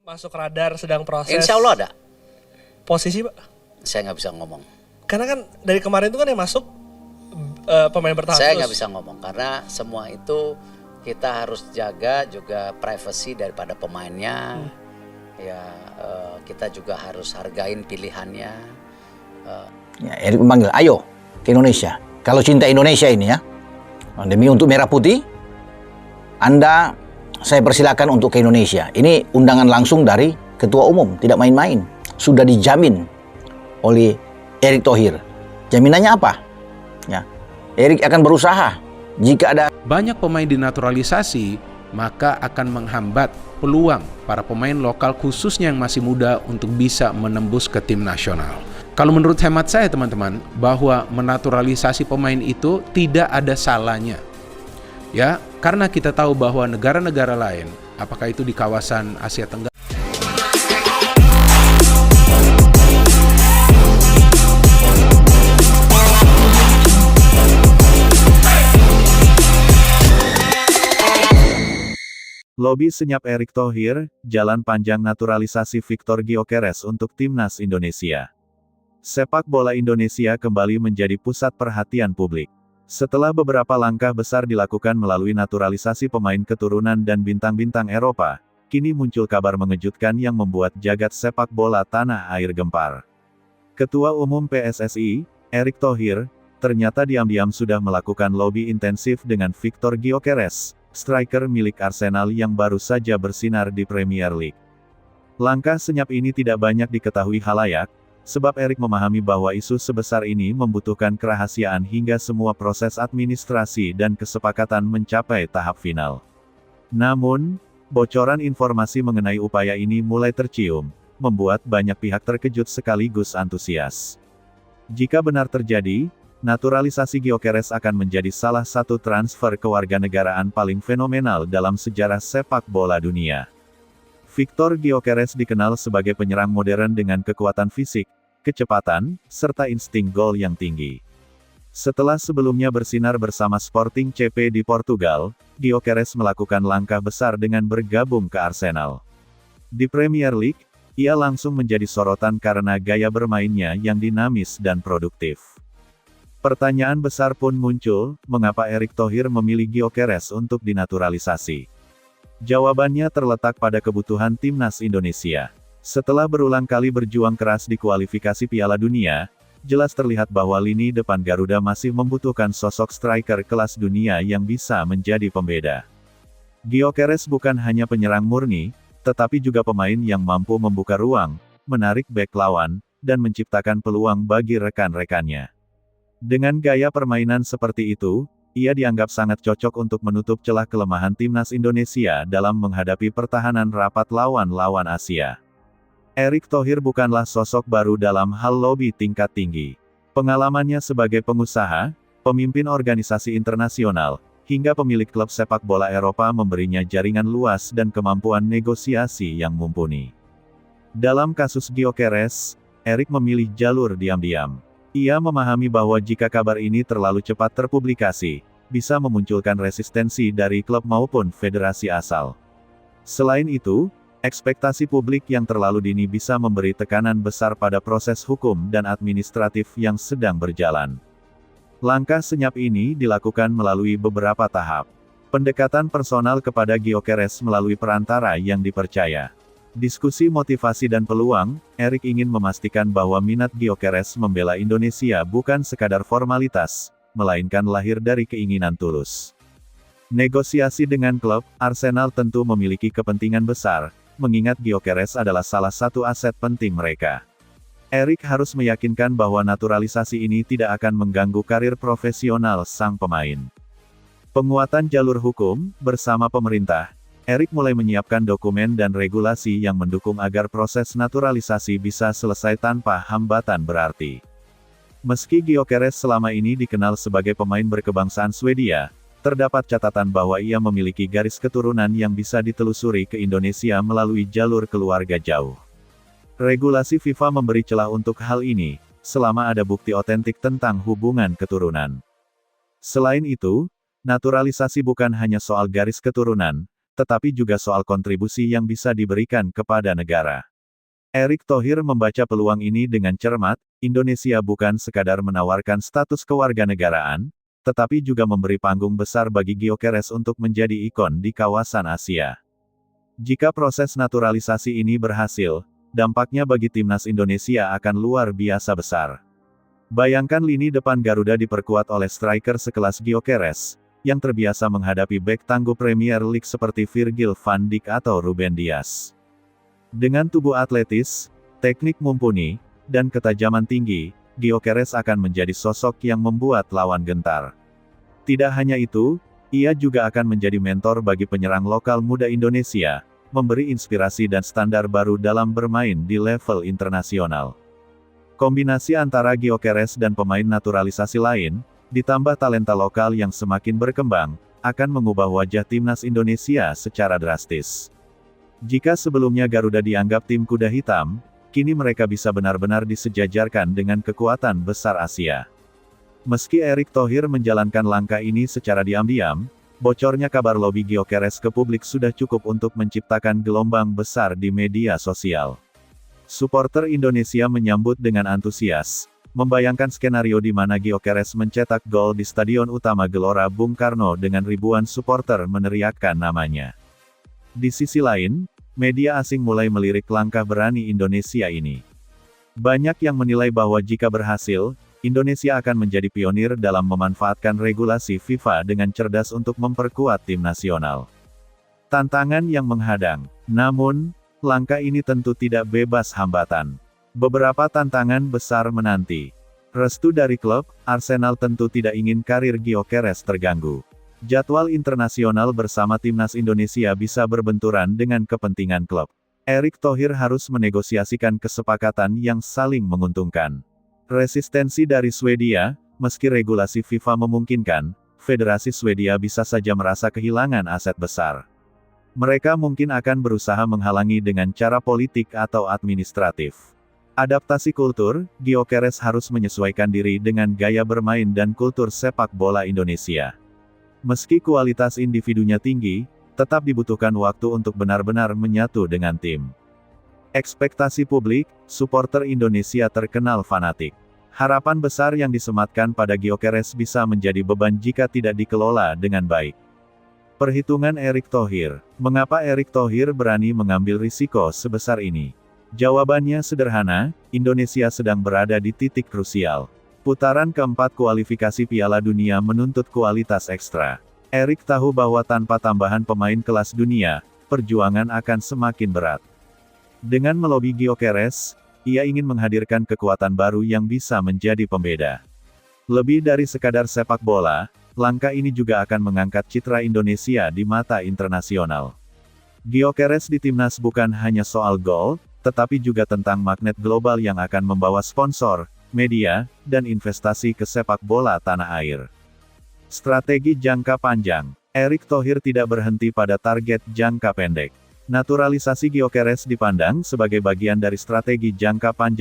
Masuk radar sedang proses. Insya Allah ada. Posisi Pak? Saya nggak bisa ngomong. Karena kan dari kemarin itu kan yang masuk pemain bertahan Saya terus. nggak bisa ngomong karena semua itu kita harus jaga juga privasi daripada pemainnya. Kita juga harus hargain pilihannya. Ya, Erik memanggil, ayo ke Indonesia. Kalau cinta Indonesia ini ya, demi untuk merah putih, Anda saya persilakan untuk ke Indonesia. Ini undangan langsung dari Ketua Umum, tidak main-main. Sudah dijamin oleh Erick Thohir. Jaminannya apa? Ya, Erick akan berusaha jika ada banyak pemain dinaturalisasi, maka akan menghambat peluang para pemain lokal khususnya yang masih muda untuk bisa menembus ke tim nasional. Kalau menurut hemat saya teman-teman, bahwa menaturalisasi pemain itu tidak ada salahnya. Ya, karena kita tahu bahwa negara-negara lain, apakah itu di kawasan Asia Tenggara, Lobi senyap Erick Thohir, jalan panjang naturalisasi Victor Gyökeres untuk Timnas Indonesia. Sepak bola Indonesia kembali menjadi pusat perhatian publik. Setelah beberapa langkah besar dilakukan melalui naturalisasi pemain keturunan dan bintang-bintang Eropa, kini muncul kabar mengejutkan yang membuat jagat sepak bola tanah air gempar. Ketua Umum PSSI, Erick Thohir, ternyata diam-diam sudah melakukan lobi intensif dengan Victor Gyökeres, striker milik Arsenal yang baru saja bersinar di Premier League. Langkah senyap ini tidak banyak diketahui khalayak, sebab Erick memahami bahwa isu sebesar ini membutuhkan kerahasiaan hingga semua proses administrasi dan kesepakatan mencapai tahap final. Namun, bocoran informasi mengenai upaya ini mulai tercium, membuat banyak pihak terkejut sekaligus antusias. Jika benar terjadi, naturalisasi Gyökeres akan menjadi salah satu transfer kewarganegaraan paling fenomenal dalam sejarah sepak bola dunia. Victor Gyökeres dikenal sebagai penyerang modern dengan kekuatan fisik, kecepatan, serta insting gol yang tinggi. Setelah sebelumnya bersinar bersama Sporting CP di Portugal, Gyökeres melakukan langkah besar dengan bergabung ke Arsenal. Di Premier League, ia langsung menjadi sorotan karena gaya bermainnya yang dinamis dan produktif. Pertanyaan besar pun muncul, mengapa Erick Thohir memilih Gyökeres untuk dinaturalisasi? Jawabannya terletak pada kebutuhan Timnas Indonesia. Setelah berulang kali berjuang keras di kualifikasi Piala Dunia, jelas terlihat bahwa lini depan Garuda masih membutuhkan sosok striker kelas dunia yang bisa menjadi pembeda. Gyökeres bukan hanya penyerang murni, tetapi juga pemain yang mampu membuka ruang, menarik bek lawan, dan menciptakan peluang bagi rekan-rekannya. Dengan gaya permainan seperti itu, ia dianggap sangat cocok untuk menutup celah kelemahan Timnas Indonesia dalam menghadapi pertahanan rapat lawan-lawan Asia. Erick Thohir bukanlah sosok baru dalam hal lobi tingkat tinggi. Pengalamannya sebagai pengusaha, pemimpin organisasi internasional, hingga pemilik klub sepak bola Eropa memberinya jaringan luas dan kemampuan negosiasi yang mumpuni. Dalam kasus Gyökeres, Erick memilih jalur diam-diam. Ia memahami bahwa jika kabar ini terlalu cepat terpublikasi, bisa memunculkan resistensi dari klub maupun federasi asal. Selain itu, ekspektasi publik yang terlalu dini bisa memberi tekanan besar pada proses hukum dan administratif yang sedang berjalan. Langkah senyap ini dilakukan melalui beberapa tahap. Pendekatan personal kepada Gyökeres melalui perantara yang dipercaya. Diskusi motivasi dan peluang, Erick ingin memastikan bahwa minat Gyökeres membela Indonesia bukan sekadar formalitas, melainkan lahir dari keinginan tulus. Negosiasi dengan klub, Arsenal tentu memiliki kepentingan besar, mengingat Gyökeres adalah salah satu aset penting mereka. Erick harus meyakinkan bahwa naturalisasi ini tidak akan mengganggu karir profesional sang pemain. Penguatan jalur hukum, bersama pemerintah, Erick mulai menyiapkan dokumen dan regulasi yang mendukung agar proses naturalisasi bisa selesai tanpa hambatan berarti. Meski Gyökeres selama ini dikenal sebagai pemain berkebangsaan Swedia, terdapat catatan bahwa ia memiliki garis keturunan yang bisa ditelusuri ke Indonesia melalui jalur keluarga jauh. Regulasi FIFA memberi celah untuk hal ini, selama ada bukti otentik tentang hubungan keturunan. Selain itu, naturalisasi bukan hanya soal garis keturunan, tetapi juga soal kontribusi yang bisa diberikan kepada negara. Erick Thohir membaca peluang ini dengan cermat. Indonesia bukan sekadar menawarkan status kewarganegaraan, tetapi juga memberi panggung besar bagi Gyökeres untuk menjadi ikon di kawasan Asia. Jika proses naturalisasi ini berhasil, dampaknya bagi timnas Indonesia akan luar biasa besar. Bayangkan lini depan Garuda diperkuat oleh striker sekelas Gyökeres, yang terbiasa menghadapi bek tangguh Premier League seperti Virgil van Dijk atau Ruben Dias. Dengan tubuh atletis, teknik mumpuni, dan ketajaman tinggi, Gyökeres akan menjadi sosok yang membuat lawan gentar. Tidak hanya itu, ia juga akan menjadi mentor bagi penyerang lokal muda Indonesia, memberi inspirasi dan standar baru dalam bermain di level internasional. Kombinasi antara Gyökeres dan pemain naturalisasi lain, ditambah talenta lokal yang semakin berkembang, akan mengubah wajah timnas Indonesia secara drastis. Jika sebelumnya Garuda dianggap tim kuda hitam, kini mereka bisa benar-benar disejajarkan dengan kekuatan besar Asia. Meski Erick Thohir menjalankan langkah ini secara diam-diam, bocornya kabar lobi Gyökeres ke publik sudah cukup untuk menciptakan gelombang besar di media sosial. Supporter Indonesia menyambut dengan antusias, membayangkan skenario di mana Gyökeres mencetak gol di Stadion Utama Gelora Bung Karno dengan ribuan supporter meneriakkan namanya. Di sisi lain, media asing mulai melirik langkah berani Indonesia ini. Banyak yang menilai bahwa jika berhasil, Indonesia akan menjadi pionir dalam memanfaatkan regulasi FIFA dengan cerdas untuk memperkuat tim nasional. Tantangan yang menghadang, namun, langkah ini tentu tidak bebas hambatan. Beberapa tantangan besar menanti. Restu dari klub, Arsenal tentu tidak ingin karir Gyökeres terganggu. Jadwal internasional bersama timnas Indonesia bisa berbenturan dengan kepentingan klub. Erick Thohir harus menegosiasikan kesepakatan yang saling menguntungkan. Resistensi dari Swedia, meski regulasi FIFA memungkinkan, Federasi Swedia bisa saja merasa kehilangan aset besar. Mereka mungkin akan berusaha menghalangi dengan cara politik atau administratif. Adaptasi kultur, Gyökeres harus menyesuaikan diri dengan gaya bermain dan kultur sepak bola Indonesia. Meski kualitas individunya tinggi, tetap dibutuhkan waktu untuk benar-benar menyatu dengan tim. Ekspektasi publik, supporter Indonesia terkenal fanatik. Harapan besar yang disematkan pada Gyökeres bisa menjadi beban jika tidak dikelola dengan baik. Perhitungan Erick Thohir. Mengapa Erick Thohir berani mengambil risiko sebesar ini? Jawabannya sederhana, Indonesia sedang berada di titik krusial. Putaran keempat kualifikasi Piala Dunia menuntut kualitas ekstra. Erick tahu bahwa tanpa tambahan pemain kelas dunia, perjuangan akan semakin berat. Dengan melobi Gyökeres, ia ingin menghadirkan kekuatan baru yang bisa menjadi pembeda. Lebih dari sekadar sepak bola, langkah ini juga akan mengangkat citra Indonesia di mata internasional. Gyökeres di timnas bukan hanya soal gol, tetapi juga tentang magnet global yang akan membawa sponsor, media, dan investasi ke sepak bola tanah air. Strategi jangka panjang. Erick Thohir tidak berhenti pada target jangka pendek. Naturalisasi Gyökeres dipandang sebagai bagian dari strategi jangka panjang